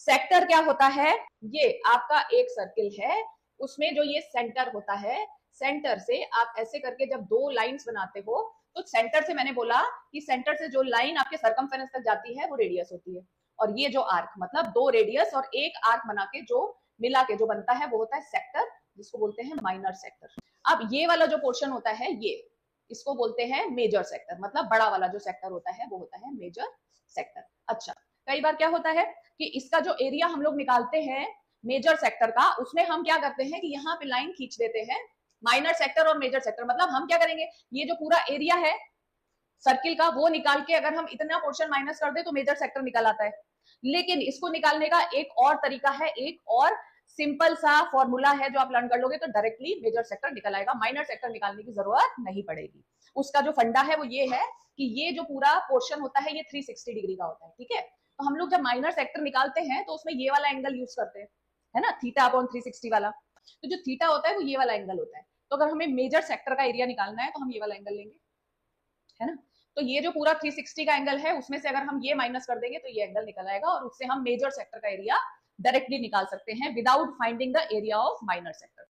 Sector क्या होता है? ये आपका एक सर्किल है, उसमें जो ये सेंटर होता है, सेंटर से आप ऐसे करके जब दो लाइंस बनाते हो, तो सेंटर से मैंने बोला कि सेंटर से जो लाइन आपके सरकमफेरेंस तक जाती है वो रेडियस होती है, और ये जो आर्क मतलब दो रेडियस और एक आर्क बना के जो मिला के जो बनता है वो होता है सेक्टर, जिसको बोलते हैं माइनर सेक्टर। अब ये वाला जो पोर्शन होता है ये, इसको बोलते हैं मेजर सेक्टर, मतलब बड़ा वाला जो सेक्टर होता है वो होता है मेजर सेक्टर। अच्छा, कई बार क्या होता है कि इसका जो एरिया हम लोग निकालते हैं मेजर सेक्टर का, उसमें हम क्या करते हैं कि यहाँ पे लाइन खींच देते हैं माइनर सेक्टर और मेजर सेक्टर। मतलब हम क्या करेंगे, ये जो पूरा एरिया है सर्किल का वो निकाल के अगर हम इतना पोर्शन माइनस कर दे तो मेजर सेक्टर निकल आता है। लेकिन इसको निकालने का एक और तरीका है, एक और सिंपल सा फॉर्मूला है जो आप लर्न कर लोगे तो डायरेक्टली मेजर सेक्टर निकल आएगा, माइनर सेक्टर निकालने की जरूरत नहीं पड़ेगी। उसका जो फंडा है वो ये है कि ये जो पूरा पोर्शन होता है ये 360 डिग्री का होता है, ठीक है। तो हम लोग जब माइनर सेक्टर निकालते हैं तो उसमें ये वाला एंगल यूज करते हैं, है ना, थीटा अपॉन 360 वाला। तो जो थीटा होता है वो ये वाला एंगल होता है। तो अगर हमें मेजर सेक्टर का एरिया निकालना है तो हम ये वाला एंगल लेंगे, है ना। तो ये जो पूरा 360 का एंगल है उसमें से अगर हम ये माइनस कर देंगे तो ये एंगल निकल आएगा, और उससे हम मेजर सेक्टर का एरिया डायरेक्टली निकाल सकते हैं without finding the area of minor sector.